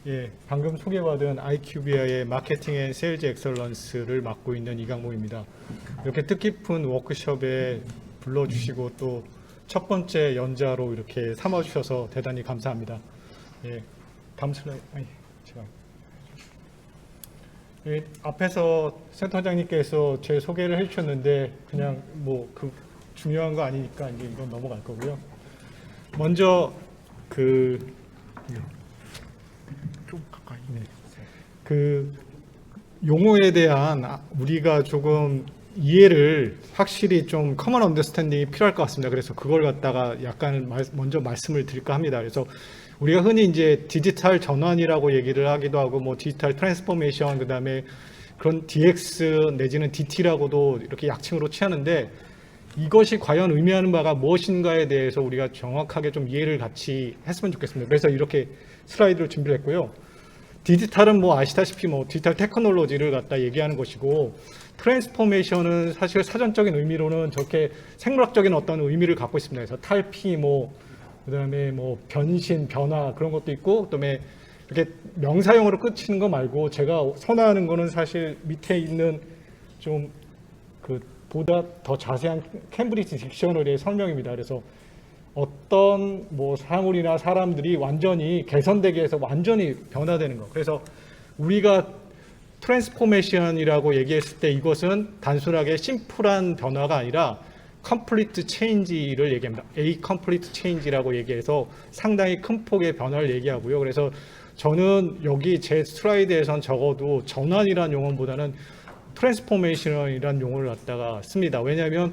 예, 방금 소개받은 IQVIA의 마케팅 앤 세일즈 엑설런스를 맡고 있는 이강모입니다. 이렇게 뜻깊은 워크숍에 불러주시고 또 첫 번째 연자로 이렇게 삼아주셔서 대단히 감사합니다. 예, 다음 슬라이드. 제가 예, 앞에서 센터장님께서 제 소개를 해주셨는데 그냥 뭐 그 중요한 거 아니니까 이제 이건 넘어갈 거고요. 먼저 좀 가까이. 네. 그 용어에 대한 우리가 조금 이해를 확실히 좀 커먼 언더스탠딩이 필요할 것 같습니다. 그래서 그걸 갖다가 약간 먼저 말씀을 드릴까 합니다. 그래서 우리가 흔히 이제 디지털 전환이라고 얘기를 하기도 하고 뭐 디지털 트랜스포메이션 그다음에 그런 DX 내지는 DT라고도 이렇게 약칭으로 취하는데 이것이 과연 의미하는 바가 무엇인가에 대해서 우리가 정확하게 좀 이해를 같이 했으면 좋겠습니다. 그래서 이렇게 슬라이드를 준비를 했고요. 디지털은 뭐 아시다시피 뭐 디지털 테크놀로지를 갖다 얘기하는 것이고 트랜스포메이션은 사실 사전적인 의미로는 저렇게 생물학적인 어떤 의미를 갖고 있습니다. 그래서 탈피 뭐 그다음에 뭐 변신, 변화 그런 것도 있고 그다음에 이렇게 명사용어로 끝이는 거 말고 제가 선호하는 거는 사실 밑에 있는 좀 보다 더 자세한 캠브리지 딕셔너리의 설명입니다. 그래서 어떤 뭐 사물이나 사람들이 완전히 개선되기 위해서 완전히 변화되는 거. 그래서 우리가 트랜스포메이션이라고 얘기했을 때 이것은 단순하게 심플한 변화가 아니라 컴플리트 체인지를 얘기합니다. A 컴플리트 체인지라고 얘기해서 상당히 큰 폭의 변화를 얘기하고요. 그래서 저는 여기 제 슬라이드에선 적어도 전환이라는 용어보다는 트랜스포메이션이라는 용어를 갖다가 씁니다. 왜냐하면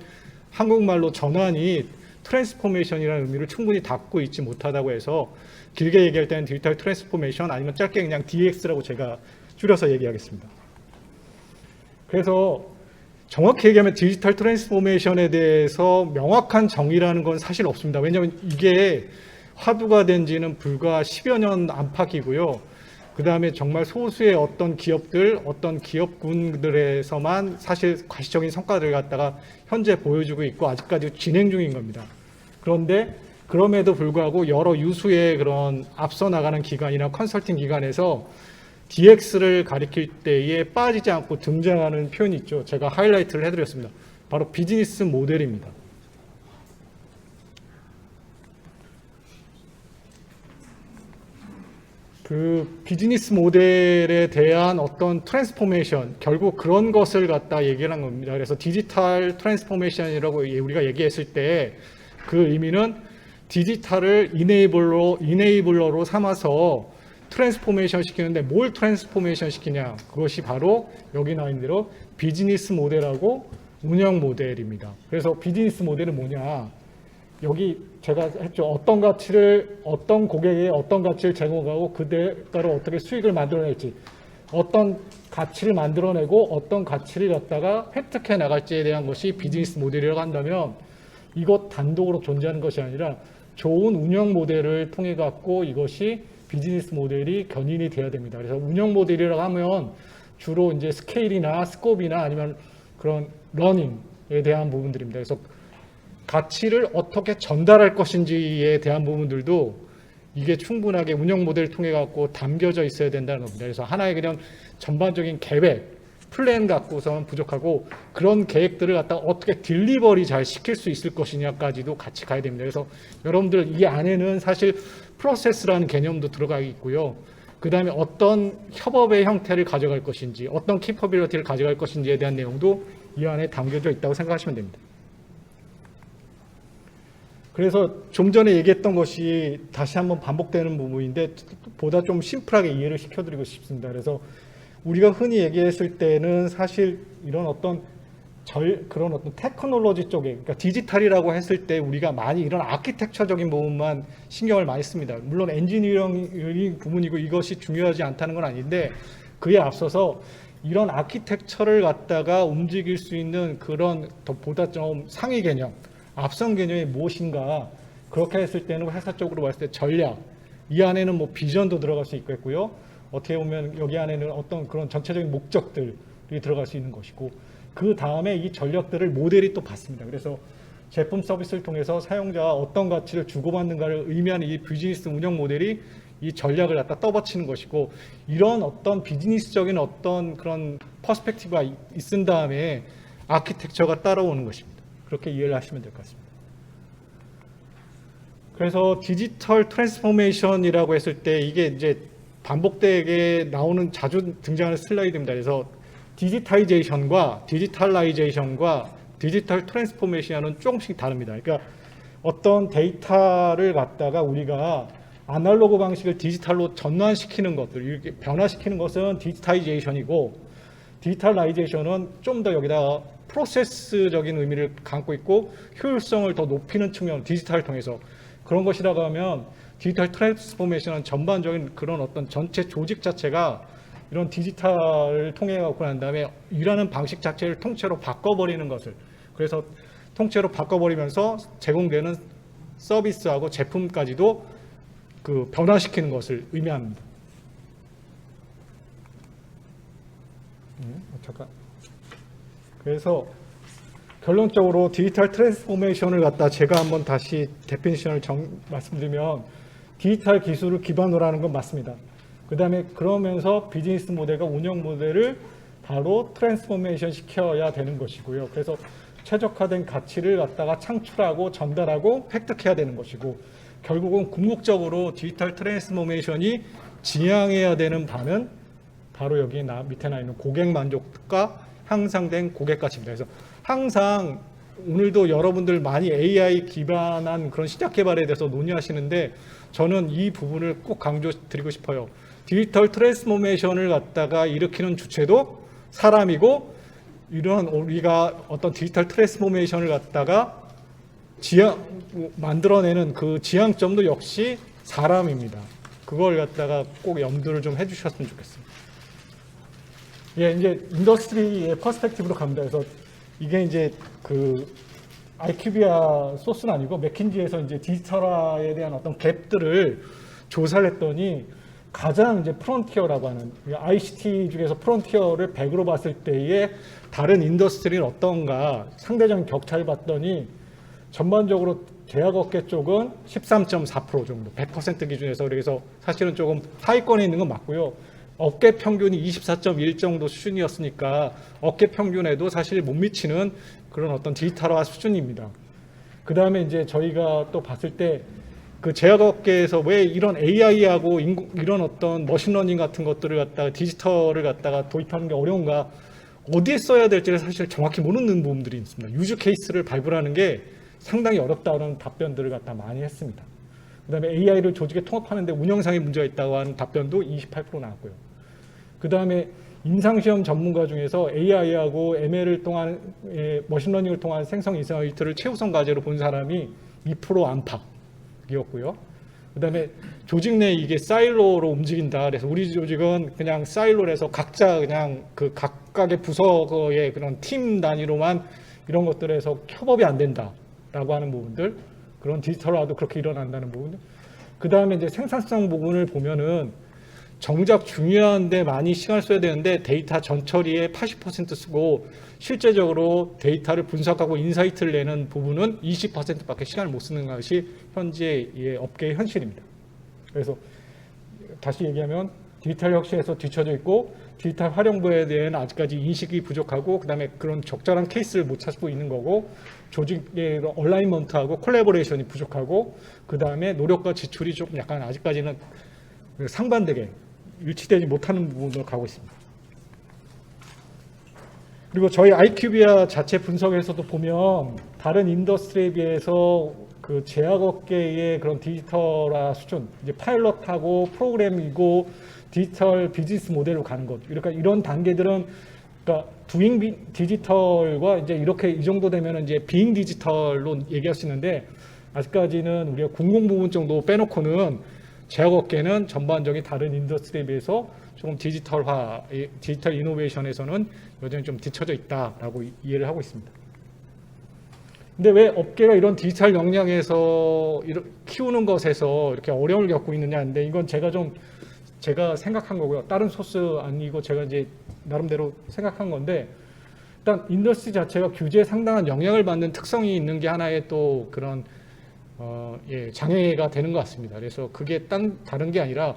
한국말로 전환이 트랜스포메이션이라는 의미를 충분히 담고 있지 못하다고 해서 길게 얘기할 때는 디지털 트랜스포메이션 아니면 짧게 그냥 DX라고 제가 줄여서 얘기하겠습니다. 그래서 정확히 얘기하면 디지털 트랜스포메이션에 대해서 명확한 정의라는 건 사실 없습니다. 왜냐하면 이게 화두가 된 지는 불과 10여 년 안팎이고요. 그 다음에 정말 소수의 어떤 기업들, 어떤 기업군들에서만 사실 가시적인 성과들을 갖다가 현재 보여주고 있고 아직까지 진행 중인 겁니다. 그런데 그럼에도 불구하고 여러 유수의 그런 앞서 나가는 기관이나 컨설팅 기관에서 DX를 가리킬 때에 빠지지 않고 등장하는 표현이 있죠. 제가 하이라이트를 해드렸습니다. 바로 비즈니스 모델입니다. 그 비즈니스 모델에 대한 어떤 트랜스포메이션, 결국 그런 것을 갖다 얘기를 한 겁니다. 그래서 디지털 트랜스포메이션이라고 우리가 얘기했을 때 그 의미는 디지털을 이네이블러로 삼아서 트랜스포메이션 시키는데 뭘 트랜스포메이션 시키냐? 그것이 바로 여기 나와 있는 대로 비즈니스 모델하고 운영 모델입니다. 그래서 비즈니스 모델은 뭐냐? 여기 제가 했죠. 어떤 고객에게 어떤 가치를 제공하고 그에 따라 어떻게 수익을 만들어낼지, 어떤 가치를 만들어내고 어떤 가치를 갖다가 획득해 나갈지에 대한 것이 비즈니스 모델이라고 한다면 이것 단독으로 존재하는 것이 아니라 좋은 운영 모델을 통해 갖고 이것이 비즈니스 모델이 견인이 돼야 됩니다. 그래서 운영 모델이라고 하면 주로 이제 스케일이나 스코프나 아니면 그런 러닝에 대한 부분들입니다. 그래서 가치를 어떻게 전달할 것인지에 대한 부분들도 이게 충분하게 운영 모델을 통해 갖고 담겨져 있어야 된다는 겁니다. 그래서 하나의 그냥 전반적인 계획, 플랜 갖고서는 부족하고 그런 계획들을 갖다가 어떻게 딜리버리 잘 시킬 수 있을 것이냐까지도 같이 가야 됩니다. 그래서 여러분들 이 안에는 사실 프로세스라는 개념도 들어가 있고요. 그 다음에 어떤 협업의 형태를 가져갈 것인지, 어떤 캐퍼빌리티를 가져갈 것인지에 대한 내용도 이 안에 담겨져 있다고 생각하시면 됩니다. 그래서 좀 전에 얘기했던 것이 다시 한번 반복되는 부분인데 보다 좀 심플하게 이해를 시켜드리고 싶습니다. 그래서 우리가 흔히 얘기했을 때는 사실 이런 어떤 그런 어떤 테크놀로지 쪽에, 그러니까 디지털이라고 했을 때 우리가 많이 이런 아키텍처적인 부분만 신경을 많이 씁니다. 물론 엔지니어링 부분이고 이것이 중요하지 않다는 건 아닌데 그에 앞서서 이런 아키텍처를 갖다가 움직일 수 있는 그런 보다 좀 상위 개념, 앞선 개념이 무엇인가, 그렇게 했을 때는 회사 쪽으로 봤을 때 전략, 이 안에는 뭐 비전도 들어갈 수 있겠고요. 어떻게 보면 여기 안에는 어떤 그런 전체적인 목적들이 들어갈 수 있는 것이고 그 다음에 이 전략들을 모델이 또 받습니다. 그래서 제품 서비스를 통해서 사용자와 어떤 가치를 주고받는가를 의미하는 이 비즈니스 운영 모델이 이 전략을 갖다 떠받치는 것이고, 이런 어떤 비즈니스적인 어떤 그런 퍼스펙티브가 있은 다음에 아키텍처가 따라오는 것입니다. 그렇게 이해를 하시면 될 것 같습니다. 그래서 디지털 트랜스포메이션이라고 했을 때 이게 이제 반복되게 나오는 자주 등장하는 슬라이드입니다. 그래서 디지털라이제이션과 디지털 트랜스포메이션은 조금씩 다릅니다. 그러니까 어떤 데이터를 갖다가 우리가 아날로그 방식을 디지털로 전환시키는 것들, 이렇게 변화시키는 것은 디지털라이제이션이고, 디지털라이제이션은 좀 더 여기다가 프로세스적인 의미를 담고 있고 효율성을 더 높이는 측면, 디지털을 통해서 그런 것이라고 하면, 디지털 트랜스포메이션은 전반적인 그런 어떤 전체 조직 자체가 이런 디지털을 통해 갖고 난 다음에 일하는 방식 자체를 통째로 바꿔버리는 것을, 그래서 통째로 바꿔버리면서 제공되는 서비스하고 제품까지도 그 변화시키는 것을 의미합니다. 잠깐. 그래서 결론적으로 디지털 트랜스포메이션을 갖다 제가 한번 다시 데피니션을 말씀드리면, 디지털 기술을 기반으로 하는 건 맞습니다. 그 다음에 그러면서 비즈니스 모델과 운영 모델을 바로 트랜스포메이션 시켜야 되는 것이고요. 그래서 최적화된 가치를 갖다가 창출하고 전달하고 획득해야 되는 것이고, 결국은 궁극적으로 디지털 트랜스포메이션이 지향해야 되는 바는 바로 여기 밑에 나 있는 고객 만족과 향상된 고객 가치입니다. 그래서 항상 오늘도 여러분들 많이 AI 기반한 그런 시작 개발에 대해서 논의하시는데, 저는 이 부분을 꼭 강조드리고 싶어요. 디지털 트랜스포메이션을 갖다가 일으키는 주체도 사람이고, 이런 우리가 어떤 디지털 트랜스포메이션을 갖다가 만들어내는 그 지향점도 역시 사람입니다. 그걸 갖다가 꼭 염두를 좀 해주셨으면 좋겠습니다. 예, 이제 인더스트리의 퍼스펙티브로 갑니다. 그래서 이게 이제 그 IQVIA 소스는 아니고 맥킨지에서 이제 디지털화에 대한 어떤 갭들을 조사를 했더니, 가장 이제 프론티어라고 하는 ICT 중에서 프론티어를 100으로 봤을 때의 다른 인더스트리는 어떤가 상대적인 격차를 봤더니, 전반적으로 제약업계 쪽은 13.4% 정도, 100% 기준에서, 그래서 사실은 조금 하위권에 있는 건 맞고요. 업계 평균이 24.1 정도 수준이었으니까 업계 평균에도 사실 못 미치는 그런 어떤 디지털화 수준입니다. 그 다음에 이제 저희가 또 봤을 때 그 제약업계에서 왜 이런 AI하고 이런 어떤 머신러닝 같은 것들을 갖다가 디지털을 갖다가 도입하는 게 어려운가, 어디에 써야 될지를 사실 정확히 모르는 부분들이 있습니다. 유즈 케이스를 발굴하는 게 상당히 어렵다는 답변들을 갖다 많이 했습니다. 그 다음에 AI를 조직에 통합하는데 운영상의 문제가 있다고 하는 답변도 28% 나왔고요. 그 다음에 임상시험 전문가 중에서 AI하고 ML을 통한 머신러닝을 통한 생성 인사이트를 최우선 과제로 본 사람이 2% 안팎이었고요. 그 다음에 조직 내 이게 사일로로 움직인다. 그래서 우리 조직은 그냥 사일로에서 각자 그냥 그 각각의 부서의 그런 팀 단위로만 이런 것들에서 협업이 안 된다라고 하는 부분들, 그런 디지털화도 그렇게 일어난다는 부분들. 그 다음에 이제 생산성 부분을 보면은 정작 중요한데 많이 시간을 써야 되는데 데이터 전처리에 80% 쓰고, 실제적으로 데이터를 분석하고 인사이트를 내는 부분은 20%밖에 시간을 못 쓰는 것이 현재의 업계의 현실입니다. 그래서 다시 얘기하면 디지털 혁신에서 뒤처져 있고, 디지털 활용도에 대한 아직까지 인식이 부족하고, 그 다음에 그런 적절한 케이스를 못 찾고 있는 거고, 조직의 얼라이먼트하고 콜라보레이션이 부족하고, 그 다음에 노력과 지출이 좀 약간 아직까지는 상반되게 일치되지 못하는 부분으로 가고 있습니다. 그리고 저희 IQVIA 자체 분석에서도 보면 다른 인더스트리에 비해서 그 제약업계의 그런 디지털화 수준, 이제 파일럿하고 프로그램이고 디지털 비즈니스 모델로 가는 것, 그러니까 이런 단계들은, 그러니까 두잉 디지털과 이제 이렇게 이 정도 되면 이제 비잉 디지털로 얘기할 수 있는데, 아직까지는 우리가 공공 부분 정도 빼놓고는 제약업계는 전반적인 다른 인더스트리에 비해서 조금 디지털 이노베이션에서는 여전히 좀 뒤처져 있다라고 이해를 하고 있습니다. 근데 왜 업계가 이런 디지털 역량에서 키우는 것에서 이렇게 어려움을 겪고 있느냐인데, 이건 제가 생각한 거고요. 다른 소스 아니고 제가 이제 나름대로 생각한 건데, 일단 인더스트리 자체가 규제에 상당한 영향을 받는 특성이 있는 게 하나의 또 그런 장애가 되는 것 같습니다. 그래서 그게 다른 게 아니라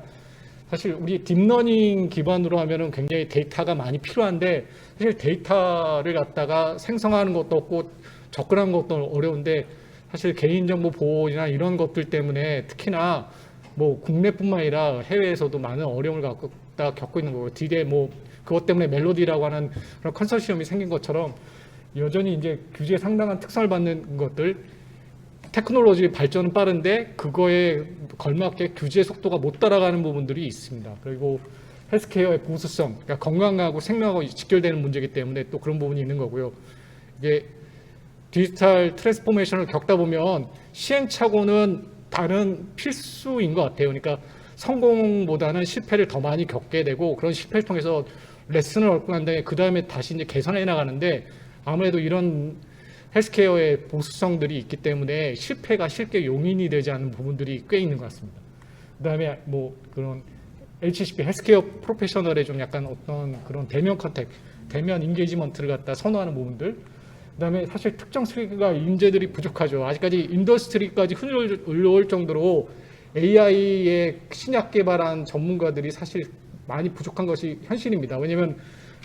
사실 우리 딥러닝 기반으로 하면은 굉장히 데이터가 많이 필요한데 사실 데이터를 갖다가 생성하는 것도 없고 접근하는 것도 어려운데 사실 개인정보 보호나 이런 것들 때문에 특히나 뭐 국내뿐만 아니라 해외에서도 많은 어려움을 겪고 있는 거고 디데 뭐 그것 때문에 멜로디라고 하는 그런 컨소시엄이 생긴 것처럼 여전히 이제 규제에 상당한 특성을 받는 것들 테크놀로지 발전은 빠른데 그거에 걸맞게 규제 속도가 못 따라가는 부분들이 있습니다. 그리고 헬스케어의 보수성, 그러니까 건강하고 생명하고 직결되는 문제이기 때문에 또 그런 부분이 있는 거고요. 이게 디지털 트랜스포메이션을 겪다 보면 시행착오는 다른 필수인 것 같아요. 그러니까 성공보다는 실패를 더 많이 겪게 되고 그런 실패를 통해서 레슨을 얻고 난 다음에 그 다음에 다시 이제 개선해 나가는데 아무래도 이런 헬스케어의 보수성들이 있기 때문에 실패가 쉽게 용인이 되지 않는 부분들이 꽤 있는 것 같습니다. 그 다음에 뭐 그런 HCP 헬스케어 프로페셔널의 좀 약간 어떤 그런 대면 컨택, 대면 인게이지먼트를 갖다 선호하는 부분들. 그 다음에 사실 특정 수기가 인재들이 부족하죠. 아직까지 인더스트리까지 흘러올 정도로 AI의 신약 개발한 전문가들이 사실 많이 부족한 것이 현실입니다. 왜냐하면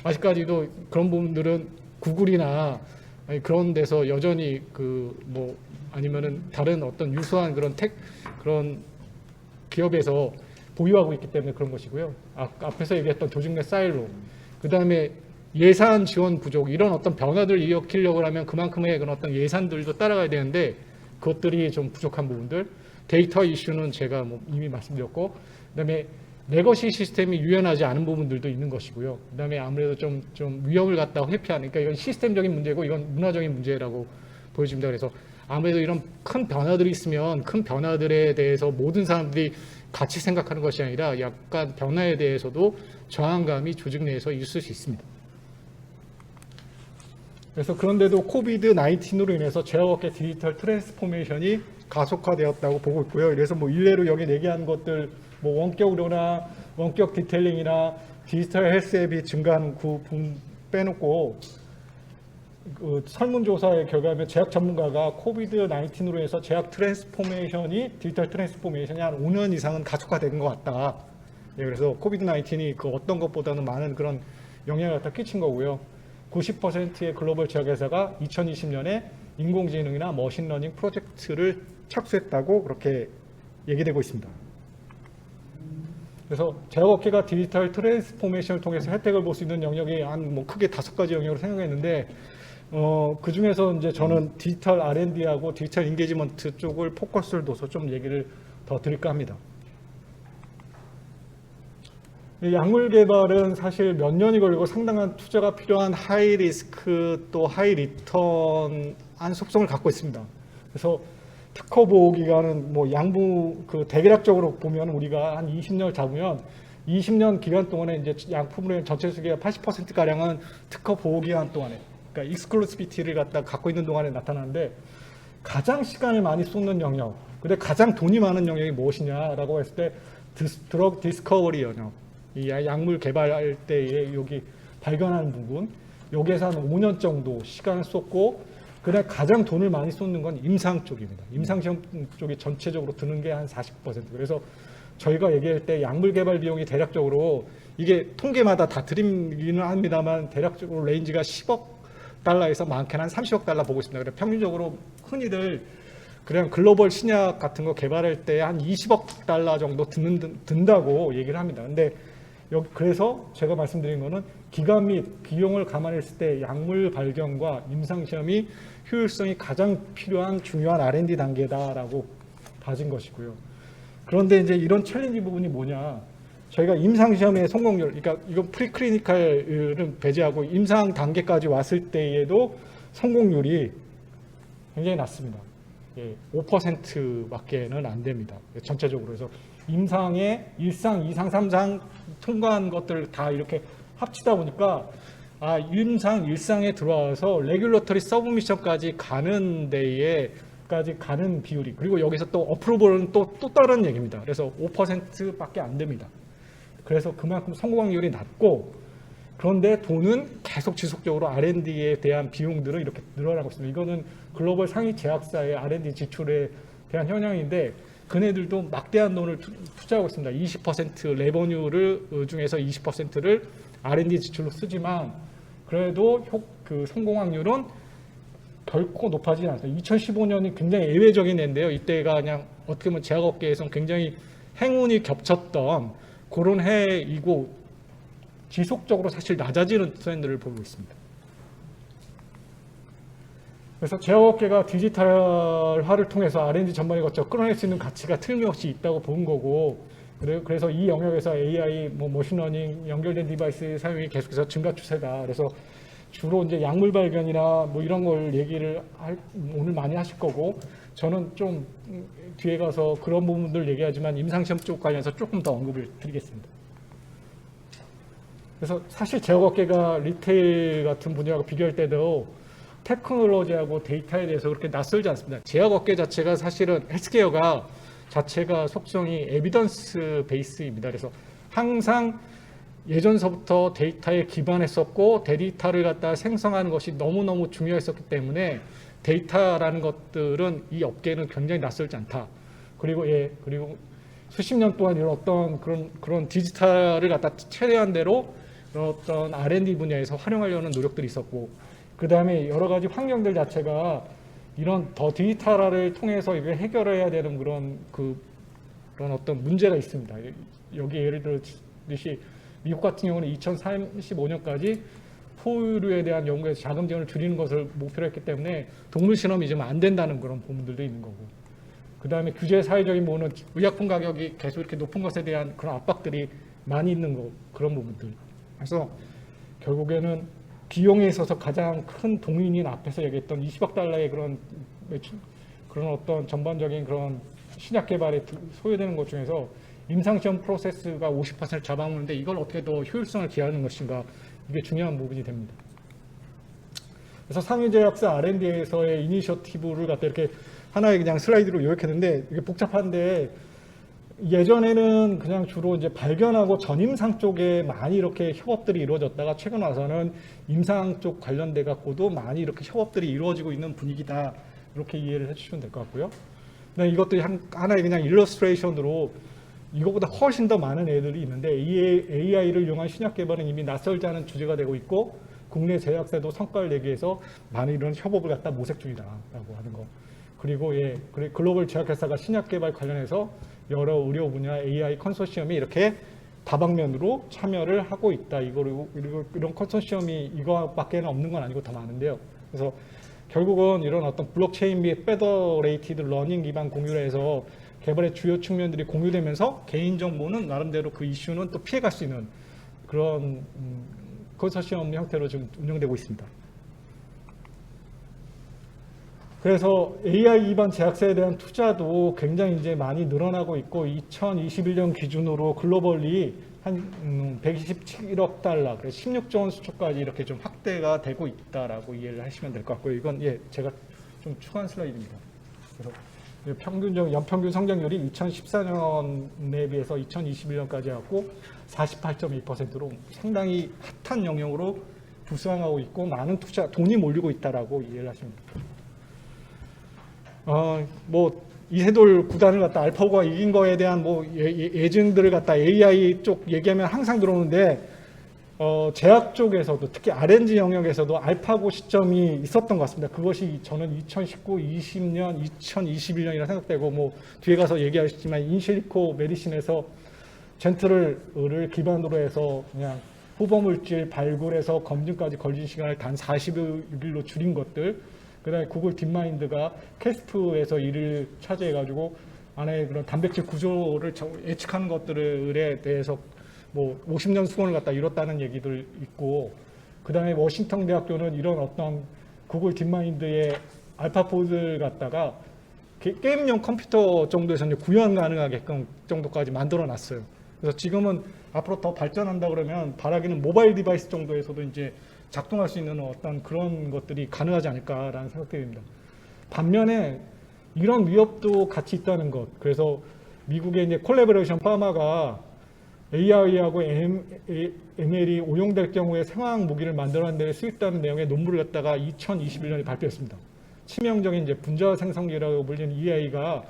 아직까지도 그런 부분들은 구글이나 그런 데서 여전히 그 뭐 아니면은 다른 어떤 유수한 그런 기업에서 보유하고 있기 때문에 그런 것이고요. 앞에서 얘기했던 조직 내 사일로, 그 다음에 예산 지원 부족, 이런 어떤 변화들을 일으키려고 하면 그만큼의 그런 어떤 예산들도 따라가야 되는데 그것들이 좀 부족한 부분들, 데이터 이슈는 제가 뭐 이미 말씀드렸고, 그다음에 레거시 시스템이 유연하지 않은 부분들도 있는 것이고요. 그다음에 아무래도 좀 위험을 갖다 회피하는, 그러니까 이건 시스템적인 문제고 이건 문화적인 문제라고 보여집니다. 그래서 아무래도 이런 큰 변화들이 있으면 큰 변화들에 대해서 모든 사람들이 같이 생각하는 것이 아니라 약간 변화에 대해서도 저항감이 조직 내에서 있을 수 있습니다. 그래서 그런데도 코비드 19으로 인해서 제약업계 디지털 트랜스포메이션이 가속화되었다고 보고 있고요. 그래서 뭐 일례로 여기 얘기한 것들, 뭐 원격 의료나 원격 디테일링이나 디지털 헬스 앱이 증가한 그 부분 빼놓고 그 설문조사의 결과에 제약 전문가가 코비드 19으로 해서 제약 트랜스포메이션이 디지털 트랜스포메이션이 한 5년 이상은 가속화된 것 같다. 그래서 코비드 19이 그 어떤 것보다는 많은 그런 영향을 갖다 끼친 거고요. 90%의 글로벌 제약회사가 2020년에 인공지능이나 머신러닝 프로젝트를 착수했다고 그렇게 얘기되고 있습니다. 그래서 제약업계가 디지털 트랜스포메이션을 통해서 혜택을 볼 수 있는 영역이 한 뭐 크게 5가지 영역으로 생각했는데 그 중에서 이제 저는 디지털 R&D하고 디지털 인게이지먼트 쪽을 포커스를 둬서 좀 얘기를 더 드릴까 합니다. 약물 개발은 사실 몇 년이 걸리고 상당한 투자가 필요한 하이 리스크 또 하이 리턴한 속성을 갖고 있습니다. 그래서 특허 보호 기간은 뭐 양부 그 대략적으로 보면 우리가 한 20년을 잡으면 20년 기간 동안에 이제 약품의 전체 수기가 80% 가량은 특허 보호 기간 동안에, 그러니까 익스클루시비티를 갖고 있는 동안에 나타나는데 가장 시간을 많이 쏟는 영역, 근데 가장 돈이 많은 영역이 무엇이냐라고 했을 때 드러그 디스커버리 영역. 이 약물 개발할 때에 여기 발견하는 부분, 여기에서 한 5년 정도 시간을 쏟고, 그다음 가장 돈을 많이 쏟는 건 임상 쪽입니다. 임상 시험 쪽이 전체적으로 드는 게 한 40%. 그래서 저희가 얘기할 때 약물 개발 비용이 대략적으로 이게 통계마다 다 드리기는 합니다만 대략적으로 레인지가 10억 달러에서 많게는 한 30억 달러 보고 있습니다. 그래서 평균적으로 흔히들 그냥 글로벌 신약 같은 거 개발할 때 한 20억 달러 정도 든다고 얘기를 합니다. 근데 그래서 제가 말씀드린 거는 기간 및 비용을 감안했을 때 약물 발견과 임상시험이 효율성이 가장 필요한 중요한 R&D 단계다라고 봐진 것이고요. 그런데 이제 이런 챌린지 부분이 뭐냐. 저희가 임상시험의 성공률, 그러니까 이건 프리클리니컬은 배제하고 임상 단계까지 왔을 때에도 성공률이 굉장히 낮습니다. 5%밖에는 안 됩니다. 전체적으로. 그래서 임상에 1상, 2상, 3상 통과한 것들 다 이렇게 합치다 보니까 임상, 1상에 들어와서 레귤러터리 서브미션까지 가는 데에까지 가는 비율이, 그리고 여기서 또 어프로벌은 또 다른 얘기입니다. 그래서 5%밖에 안 됩니다. 그래서 그만큼 성공 확률이 낮고, 그런데 돈은 계속 지속적으로 R&D에 대한 비용들은 이렇게 늘어나고 있습니다. 이거는 글로벌 상위 제약사의 R&D 지출에 대한 현황인데 그네들도 막대한 돈을 투자하고 있습니다. 20% 레버뉴를 중에서 20%를 R&D 지출로 쓰지만 그래도 그 성공 확률은 결코 높아지지 않습니다. 2015년이 굉장히 예외적인 해인데요. 이때가 그냥 어떻게 보면 제약업계에서는 굉장히 행운이 겹쳤던 그런 해이고 지속적으로 사실 낮아지는 트렌드를 보고 있습니다. 그래서 제약업계가 디지털화를 통해서 R&D 전반에 거쳐 끌어낼 수 있는 가치가 틀림없이 있다고 본 거고, 그래서 이 영역에서 AI, 머신러닝, 연결된 디바이스 사용이 계속해서 증가 추세다. 그래서 주로 이제 약물 발견이나 이런 걸 얘기를 오늘 많이 하실 거고, 저는 좀 뒤에 가서 그런 부분들 얘기하지만 임상시험 쪽 관련해서 조금 더 언급을 드리겠습니다. 그래서 사실 제약업계가 리테일 같은 분야하고 비교할 때도 테크놀로지하고 데이터에 대해서 그렇게 낯설지 않습니다. 제약업계 자체가 사실은 헬스케어가 자체가 속성이 에비던스 베이스입니다. 그래서 항상 예전서부터 데이터에 기반했었고 데이터를 갖다 생성하는 것이 너무너무 중요했었기 때문에 데이터라는 것들은 이 업계는 굉장히 낯설지 않다. 그리고 수십 년 동안 이런 어떤 그런 디지털을 갖다 최대한 대로 어떤 R&D 분야에서 활용하려는 노력들이 있었고, 그 다음에 여러 가지 환경들 자체가 이런 더 디지털화를 통해서 이걸 해결해야 되는 그런 어떤 문제가 있습니다. 여기 예를 들듯이 미국 같은 경우는 2035년까지 포유류에 대한 연구에서 자금 지원을 줄이는 것을 목표로 했기 때문에 동물 실험이 좀 안 된다는 그런 부분들도 있는 거고, 그 다음에 규제 사회적인 부분은 의약품 가격이 계속 이렇게 높은 것에 대한 그런 압박들이 많이 있는 거, 그런 부분들. 그래서 결국에는 비용에 있어서 가장 큰 동인인 앞에서 얘기했던 20억 달러의 그런 어떤 전반적인 그런 신약 개발에 소요되는 것 중에서 임상시험 프로세스가 50%를 잡아먹는데 이걸 어떻게 더 효율성을 기하는 것인가, 이게 중요한 부분이 됩니다. 그래서 상위제약사 R&D에서의 이니셔티브를 갖다 이렇게 하나의 그냥 슬라이드로 요약했는데, 이게 복잡한데 예전에는 그냥 주로 이제 발견하고 전임상 쪽에 많이 이렇게 협업들이 이루어졌다가 최근 와서는 임상 쪽 관련돼 갖고도 많이 이렇게 협업들이 이루어지고 있는 분위기다, 이렇게 이해를 해주시면 될 것 같고요. 이것도 하나의 그냥 일러스트레이션으로 이거보다 훨씬 더 많은 애들이 있는데, 이 AI를 이용한 신약 개발은 이미 낯설지 않은 주제가 되고 있고 국내 제약사도 성과를 내기 위해서 많은 이런 협업을 갖다 모색 중이다라고 하는 거. 그리고 글로벌 제약회사가 신약 개발 관련해서 여러 의료 분야 AI 컨소시엄이 이렇게 다방면으로 참여를 하고 있다. 그리고 이런 컨소시엄이 이거밖에는 없는 건 아니고 더 많은데요. 그래서 결국은 이런 어떤 블록체인 및 페더레이티드 러닝 기반 공유를 해서 개발의 주요 측면들이 공유되면서 개인정보는 나름대로 그 이슈는 또 피해갈 수 있는 그런 컨소시엄 형태로 지금 운영되고 있습니다. 그래서 AI 기반 제약사에 대한 투자도 굉장히 이제 많이 늘어나고 있고 2021년 기준으로 글로벌리 한 127억 달러, 그래서 16조 원 수준까지 이렇게 좀 확대가 되고 있다라고 이해를 하시면 될 것 같고요. 이건 제가 좀 추가한 슬라이드입니다. 그래서 연평균 성장률이 2014년에 비해서 2021년까지 하고 48.2%로 상당히 핫한 영역으로 부상하고 있고 많은 돈이 몰리고 있다라고 이해를 하시면 됩니다. 이세돌 구단을 갖다 알파고가 이긴 거에 대한 예증들을 갖다 AI 쪽 얘기하면 항상 들어오는데, 제약 쪽에서도 특히 R&D 영역에서도 알파고 시점이 있었던 것 같습니다. 그것이 저는 2019, 20년, 2021년이라 생각되고, 뒤에 가서 얘기하시지만 인실리코 메디신에서 젠트를 기반으로 해서 그냥 후보물질 발굴에서 검증까지 걸린 시간을 단 46일로 줄인 것들, 그 다음에 구글 딥마인드가 캐스프에서 이를 차지해가지고 안에 그런 단백질 구조를 예측하는 것들에 대해서 50년 수건을 갖다 이뤘다는 얘기들 있고, 그 다음에 워싱턴 대학교는 이런 어떤 구글 딥마인드의 알파포드를 갖다가 게임용 컴퓨터 정도에서 구현 가능하게끔 정도까지 만들어 놨어요. 그래서 지금은 앞으로 더 발전한다 그러면 바라기는 모바일 디바이스 정도에서도 이제 작동할 수 있는 어떤 그런 것들이 가능하지 않을까라는 생각이 듭니다. 반면에 이런 위협도 같이 있다는 것. 그래서 미국의 이제 콜래보레이션 파마가 AI하고 ML이応用될 경우에 생화학 무기를 만들어낸 데 수입되는 내용의 논문을 갖다가 2021년에 발표했습니다. 치명적인 이제 분자 생성기라고 불리는 EI가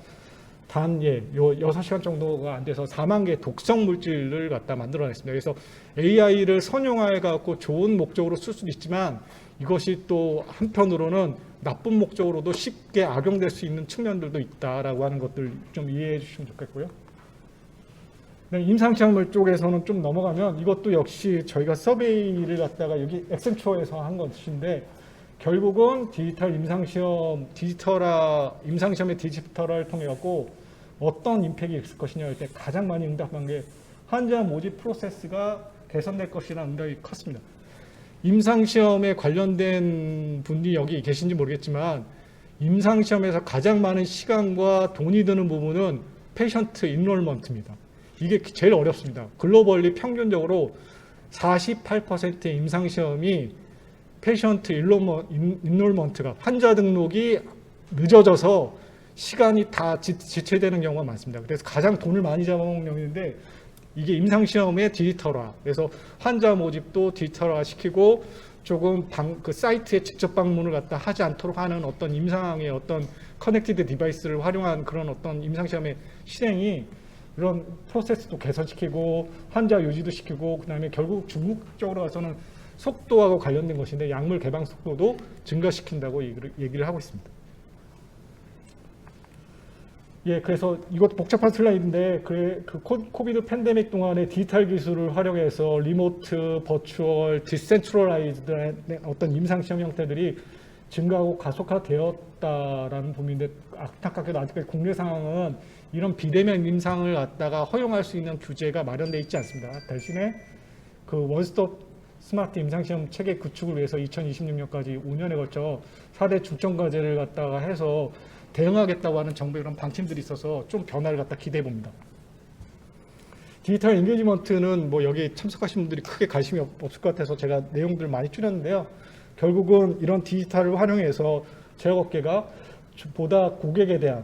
요 6시간 정도가 안 돼서 4만 개의 독성 물질을 갖다 만들어냈습니다. 그래서 AI를 선용해 갖고 좋은 목적으로 쓸 수도 있지만 이것이 또 한편으로는 나쁜 목적으로도 쉽게 악용될 수 있는 측면들도 있다라고 하는 것들 좀 이해해 주시면 좋겠고요. 임상시험을 쪽에서는 좀 넘어가면 이것도 역시 저희가 서베이를 갖다가 여기 엑센추어에서 한 것인데 결국은 임상시험의 디지털화를 통해 갖고 어떤 임팩이 있을 것이냐 할 때 가장 많이 응답한 게 환자 모집 프로세스가 개선될 것이라는 응답이 컸습니다. 임상시험에 관련된 분이 여기 계신지 모르겠지만 임상시험에서 가장 많은 시간과 돈이 드는 부분은 페이션트 인롤먼트입니다. 이게 제일 어렵습니다. 글로벌리 평균적으로 48%의 임상시험이 페이션트 인롤먼트가 환자 등록이 늦어져서 시간이 다 지체되는 경우가 많습니다. 그래서 가장 돈을 많이 잡아먹는 영역인데 이게 임상시험의 디지털화, 그래서 환자 모집도 디지털화 시키고 조금 그 사이트에 직접 방문을 갖다 하지 않도록 하는 어떤 임상의 어떤 커넥티드 디바이스를 활용한 그런 어떤 임상시험의 실행이 이런 프로세스도 개선시키고 환자 유지도 시키고 그다음에 결국 중국적으로 가서는 속도하고 관련된 것인데 약물 개방 속도도 증가시킨다고 얘기를 하고 있습니다. 예, 그래서 이것도 복잡한 슬라이드인데 그 코비드 팬데믹 동안에 디지털 기술을 활용해서 리모트, 버추얼, 디센트럴라이즈드 어떤 임상시험 형태들이 증가하고 가속화되었다라는 부분인데 안타깝게도 아직까지 국내 상황은 이런 비대면 임상을 갖다가 허용할 수 있는 규제가 마련되어 있지 않습니다. 대신에 그 원스톱 스마트 임상시험 체계 구축을 위해서 2026년까지 5년에 걸쳐 4대 중점 과제를 갖다가 해서 대응하겠다고 하는 정부의 그런 방침들이 있어서 좀 변화를 갖다 기대해 봅니다. 디지털 인게이지먼트는 뭐 여기 참석하신 분들이 크게 관심이 없을 것 같아서 제가 내용들을 많이 줄였는데요. 결국은 이런 디지털을 활용해서 제약업계가 보다 고객에 대한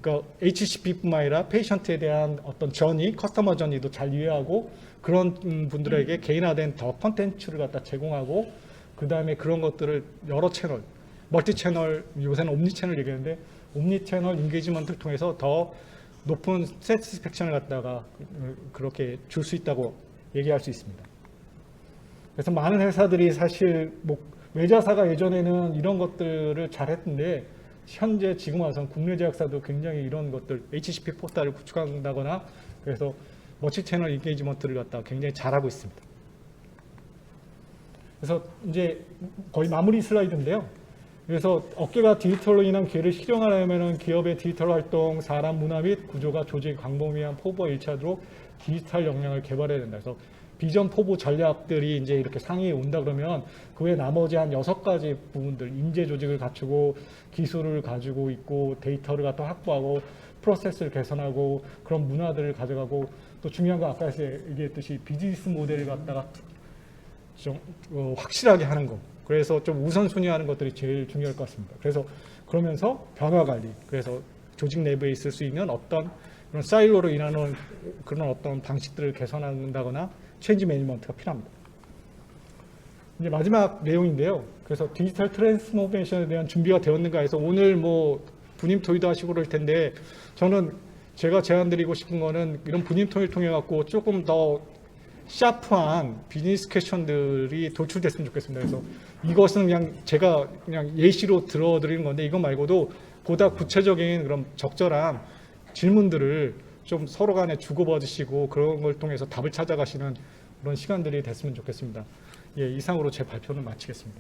그러니까 HCP뿐만 아니라 페이션트에 대한 어떤 커스터머 저니도 잘 이해하고 그런 분들에게 개인화된 더 컨텐츠를 갖다 제공하고 그 다음에 그런 것들을 여러 채널, 멀티 채널, 요새는 옴니 채널 얘기하는데 옴니 채널 인게이지먼트를 통해서 더 높은 세티스팩션을 갖다가 그렇게 줄 수 있다고 얘기할 수 있습니다. 그래서 많은 회사들이 사실 뭐 외자사가 예전에는 이런 것들을 잘했는데 현재 지금 와서는 국내 제약사도 굉장히 이런 것들 HCP 포탈을 구축한다거나 그래서 멀티 채널 인게이지먼트를 갖다가 굉장히 잘하고 있습니다. 그래서 이제 거의 마무리 슬라이드인데요. 그래서 업계가 디지털로 인한 기회를 실현하려면 기업의 디지털 활동, 사람 문화 및 구조가 조직 광범위한 포부와 일치하도록 디지털 역량을 개발해야 된다. 그래서 비전 포부 전략들이 이제 이렇게 상위에 온다 그러면 그 외 나머지 한 6가지 부분들, 인재 조직을 갖추고 기술을 가지고 있고 데이터를 갖다 확보하고 프로세스를 개선하고 그런 문화들을 가져가고 또 중요한 건 아까 얘기했듯이 비즈니스 모델을 갖다가 좀 확실하게 하는 거. 그래서 좀 우선순위하는 것들이 제일 중요할 것 같습니다. 그래서 그러면서 변화 관리, 그래서 조직 내부에 있을 수 있는 어떤 그런 사일로로 인하는 그런 어떤 방식들을 개선한다거나 체인지 매니지먼트가 필요합니다. 이제 마지막 내용인데요. 그래서 디지털 트랜스포메이션에 대한 준비가 되었는가 해서 오늘 뭐 분임 토의도 하시고 그럴 텐데 저는 제가 제안드리고 싶은 거는 이런 분임 토의를 통해 갖고 조금 더 샤프한 비즈니스 퀘션들이 도출됐으면 좋겠습니다. 그래서 이것은 그냥 제가 그냥 예시로 들어드리는 건데 이거 말고도 보다 구체적인 그런 적절한 질문들을 좀 서로 간에 주고받으시고 그런 걸 통해서 답을 찾아가시는 그런 시간들이 됐으면 좋겠습니다. 예, 이상으로 제 발표는 마치겠습니다.